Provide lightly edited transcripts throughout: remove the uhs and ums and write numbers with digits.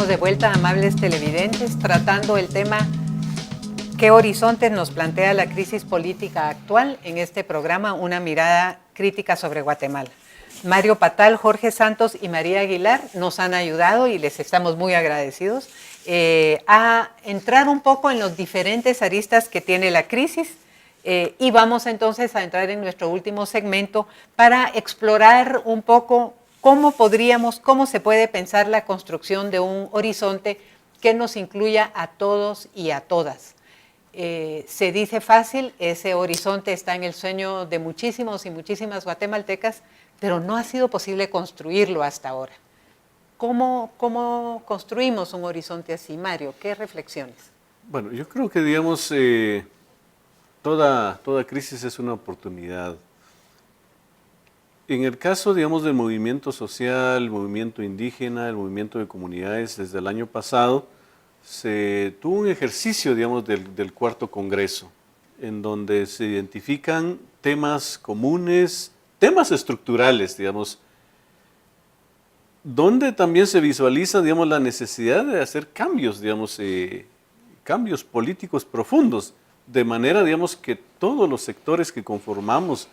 Estamos de vuelta, amables televidentes, tratando el tema ¿qué horizontes nos plantea la crisis política actual? En este programa, una mirada crítica sobre Guatemala. Mario Patal, Jorge Santos y María Aguilar nos han ayudado y les estamos muy agradecidos a entrar un poco en los diferentes aristas que tiene la crisis y vamos entonces a entrar en nuestro último segmento para explorar un poco cómo se puede pensar la construcción de un horizonte que nos incluya a todos y a todas. Se dice fácil, ese horizonte está en el sueño de muchísimos y muchísimas guatemaltecas, pero no ha sido posible construirlo hasta ahora. ¿Cómo construimos un horizonte así, Mario? ¿Qué reflexiones? Bueno, yo creo que, digamos, toda crisis es una oportunidad. En el caso, digamos, del movimiento social, el movimiento indígena, el movimiento de comunidades, desde el año pasado, se tuvo un ejercicio, digamos, del cuarto congreso, en donde se identifican temas comunes, temas estructurales, digamos, donde también se visualiza, digamos, la necesidad de hacer cambios, digamos, cambios políticos profundos, de manera, digamos, que todos los sectores que conformamos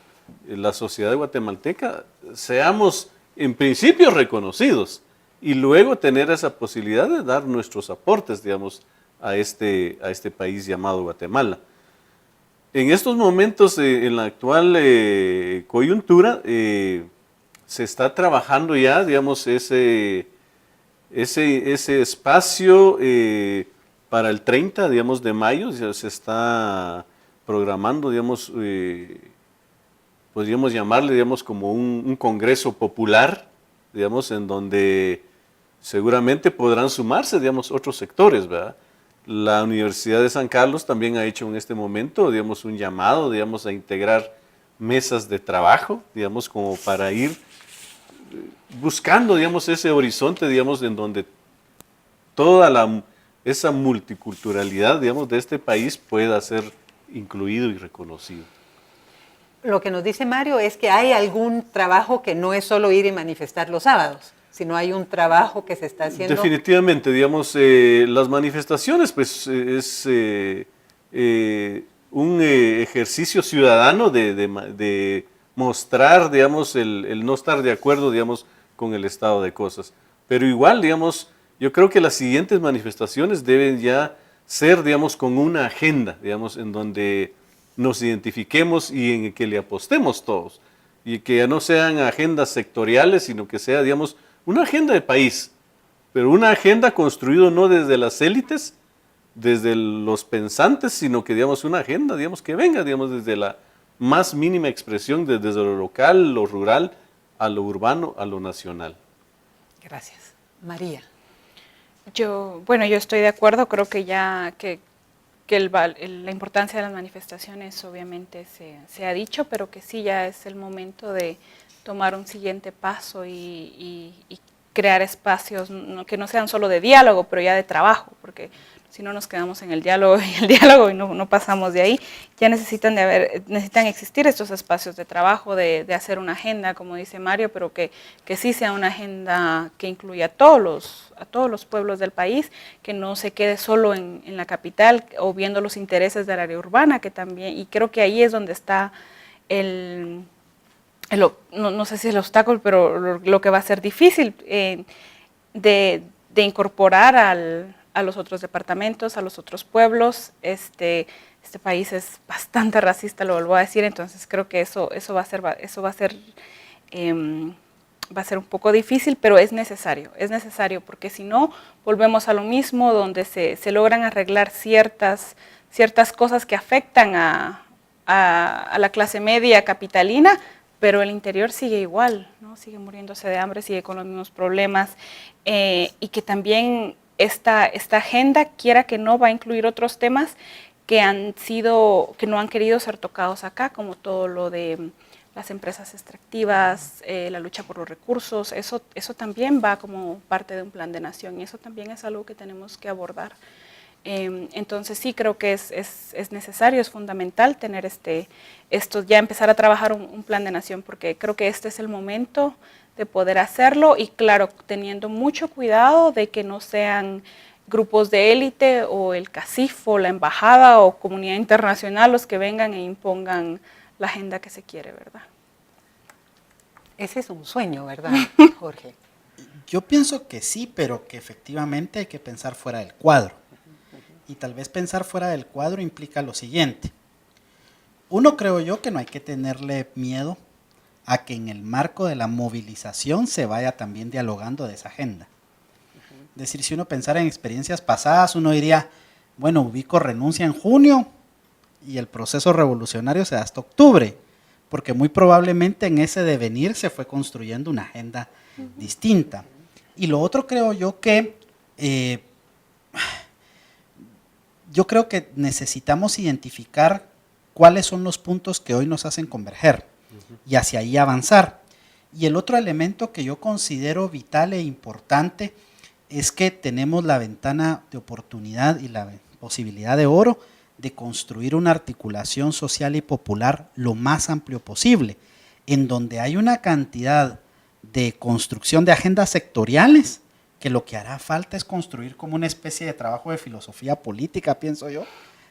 la sociedad guatemalteca seamos, en principio, reconocidos, y luego tener esa posibilidad de dar nuestros aportes, digamos, a este país llamado Guatemala. En estos momentos, en la actual coyuntura, se está trabajando ya, digamos, ese espacio para el 30, digamos, de mayo, ya se está programando, digamos, podríamos llamarle, digamos, como un congreso popular, digamos, en donde seguramente podrán sumarse, digamos, otros sectores, ¿verdad? La Universidad de San Carlos también ha hecho en este momento, digamos, un llamado, digamos, a integrar mesas de trabajo, digamos, como para ir buscando, digamos, ese horizonte, digamos, en donde toda esa multiculturalidad, digamos, de este país pueda ser incluido y reconocido. Lo que nos dice Mario es que hay algún trabajo que no es solo ir y manifestar los sábados, sino hay un trabajo que se está haciendo. Definitivamente, digamos, las manifestaciones, pues, es un ejercicio ciudadano de mostrar, digamos, el no estar de acuerdo, digamos, con el estado de cosas. Pero igual, digamos, yo creo que las siguientes manifestaciones deben ya ser, digamos, con una agenda, digamos, en donde nos identifiquemos y en que le apostemos todos. Y que ya no sean agendas sectoriales, sino que sea, digamos, una agenda de país, pero una agenda construida no desde las élites, desde los pensantes, sino que, digamos, una agenda, digamos, que venga, digamos, desde la más mínima expresión, desde lo local, lo rural, a lo urbano, a lo nacional. Gracias. María. Yo estoy de acuerdo, creo que ya que la importancia de las manifestaciones obviamente se ha dicho, pero que sí ya es el momento de tomar un siguiente paso y crear espacios que no sean solo de diálogo, pero ya de trabajo, porque si no nos quedamos en el diálogo y no pasamos de ahí. Ya necesitan existir estos espacios de trabajo, de hacer una agenda, como dice Mario, pero que sí sea una agenda que incluya a todos los pueblos del país, que no se quede solo en la capital o viendo los intereses del área urbana, que también, y creo que ahí es donde está no sé si el obstáculo, pero lo que va a ser difícil de incorporar a los otros departamentos, a los otros pueblos. Este país es bastante racista, lo vuelvo a decir, entonces creo que eso va a ser un poco difícil, pero es necesario porque si no volvemos a lo mismo, donde se logran arreglar ciertas cosas que afectan a la clase media capitalina, pero el interior sigue igual, ¿no? Sigue muriéndose de hambre, sigue con los mismos problemas, y que también esta agenda, quiera que no, va a incluir otros temas que no han querido ser tocados acá, como todo lo de las empresas extractivas, la lucha por los recursos. Eso también va como parte de un plan de nación, y eso también es algo que tenemos que abordar. Entonces sí creo que es necesario, es fundamental tener ya empezar a trabajar un plan de nación, porque creo que este es el momento de poder hacerlo y claro, teniendo mucho cuidado de que no sean grupos de élite o el CACIF o la embajada o comunidad internacional los que vengan e impongan la agenda que se quiere, ¿verdad? Ese es un sueño, ¿verdad, Jorge? Yo pienso que sí, pero que efectivamente hay que pensar fuera del cuadro. Y tal vez pensar fuera del cuadro implica lo siguiente. Uno, creo yo, que no hay que tenerle miedo a que en el marco de la movilización se vaya también dialogando de esa agenda. Es decir, si uno pensara en experiencias pasadas, uno diría, bueno, Ubico renuncia en junio y el proceso revolucionario se da hasta octubre, porque muy probablemente en ese devenir se fue construyendo una agenda distinta. Y lo otro creo yo que necesitamos identificar cuáles son los puntos que hoy nos hacen converger y hacia ahí avanzar. Y el otro elemento que yo considero vital e importante es que tenemos la ventana de oportunidad y la posibilidad de oro de construir una articulación social y popular lo más amplio posible, en donde hay una cantidad de construcción de agendas sectoriales que lo que hará falta es construir como una especie de trabajo de filosofía política, pienso yo,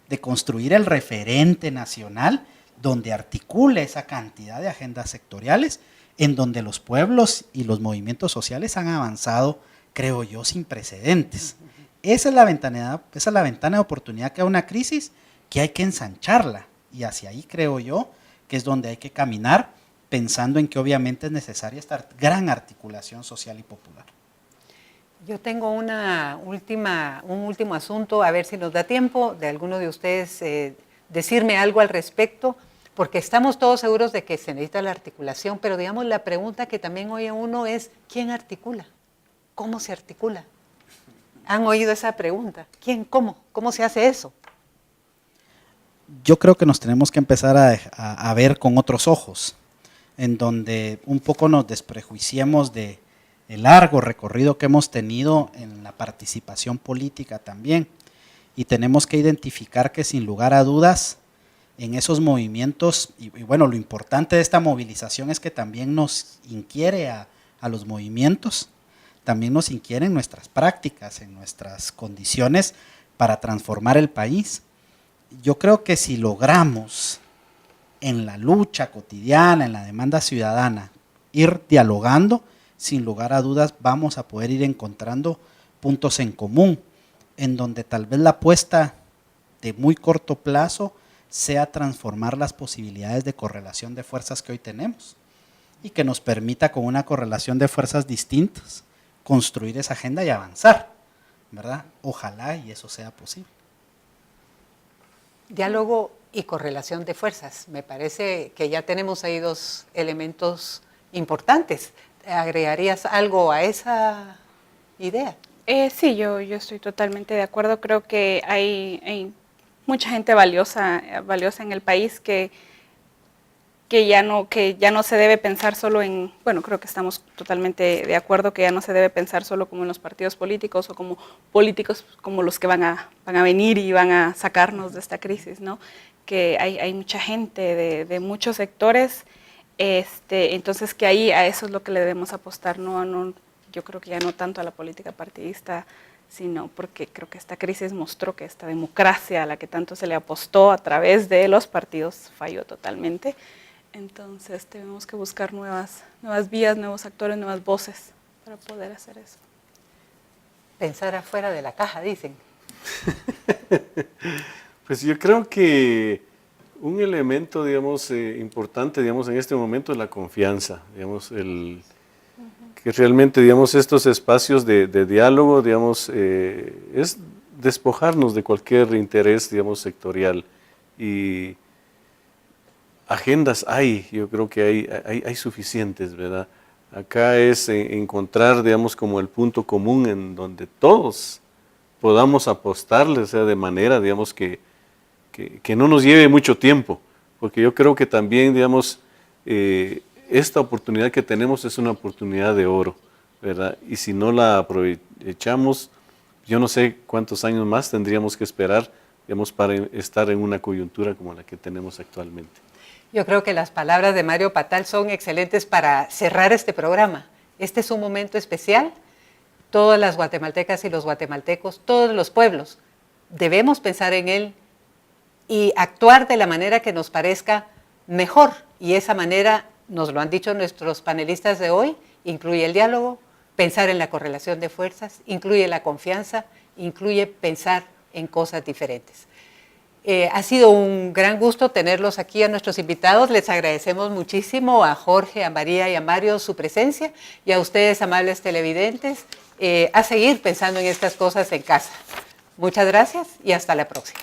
de construir el referente nacional donde articule esa cantidad de agendas sectoriales, en donde los pueblos y los movimientos sociales han avanzado, creo yo, sin precedentes. Esa es la ventana de oportunidad que da una crisis, que hay que ensancharla, y hacia ahí creo yo que es donde hay que caminar, pensando en que obviamente es necesaria esta gran articulación social y popular. Yo tengo un último asunto, a ver si nos da tiempo de alguno de ustedes decirme algo al respecto, porque estamos todos seguros de que se necesita la articulación, pero digamos la pregunta que también oye uno es, ¿quién articula? ¿Cómo se articula? ¿Han oído esa pregunta? ¿Quién? ¿Cómo? ¿Cómo se hace eso? Yo creo que nos tenemos que empezar a ver con otros ojos, en donde un poco nos desprejuiciemos de el largo recorrido que hemos tenido en la participación política también. Y tenemos que identificar que sin lugar a dudas, en esos movimientos, y bueno, lo importante de esta movilización es que también nos inquiere a los movimientos, también nos inquieren nuestras prácticas, en nuestras condiciones para transformar el país. Yo creo que si logramos en la lucha cotidiana, en la demanda ciudadana, ir dialogando, sin lugar a dudas vamos a poder ir encontrando puntos en común, en donde tal vez la apuesta de muy corto plazo sea transformar las posibilidades de correlación de fuerzas que hoy tenemos y que nos permita con una correlación de fuerzas distintas construir esa agenda y avanzar, ¿verdad? Ojalá y eso sea posible. Diálogo y correlación de fuerzas. Me parece que ya tenemos ahí dos elementos importantes. ¿Agregarías algo a esa idea? Sí, yo estoy totalmente de acuerdo. Creo que hay mucha gente valiosa en el país que ya no se debe pensar solo en, bueno, creo que estamos totalmente de acuerdo que ya no se debe pensar solo como en los partidos políticos o como políticos como los que van a venir y van a sacarnos de esta crisis, ¿no? Que hay mucha gente de muchos sectores, entonces que ahí a eso es lo que le debemos apostar, no, yo creo que ya no tanto a la política partidista, sino porque creo que esta crisis mostró que esta democracia a la que tanto se le apostó a través de los partidos falló totalmente. Entonces tenemos que buscar nuevas vías, nuevos actores, nuevas voces para poder hacer eso. Pensar afuera de la caja, dicen. Pues yo creo que un elemento, digamos, importante, digamos, en este momento es la confianza, digamos, que realmente, digamos, estos espacios de diálogo, digamos, es despojarnos de cualquier interés, digamos, sectorial. Y agendas yo creo que hay suficientes, ¿verdad? Acá es encontrar, digamos, como el punto común en donde todos podamos apostarle, o sea, de manera, digamos, que no nos lleve mucho tiempo, porque yo creo que también, digamos, esta oportunidad que tenemos es una oportunidad de oro, ¿verdad? Y si no la aprovechamos, yo no sé cuántos años más tendríamos que esperar, digamos, para estar en una coyuntura como la que tenemos actualmente. Yo creo que las palabras de Mario Patal son excelentes para cerrar este programa. Este es un momento especial. Todas las guatemaltecas y los guatemaltecos, todos los pueblos, debemos pensar en él y actuar de la manera que nos parezca mejor. Y esa manera, nos lo han dicho nuestros panelistas de hoy, incluye el diálogo, pensar en la correlación de fuerzas, incluye la confianza, incluye pensar en cosas diferentes. Ha sido un gran gusto tenerlos aquí a nuestros invitados. Les agradecemos muchísimo a Jorge, a María y a Mario su presencia, y a ustedes, amables televidentes, a seguir pensando en estas cosas en casa. Muchas gracias y hasta la próxima.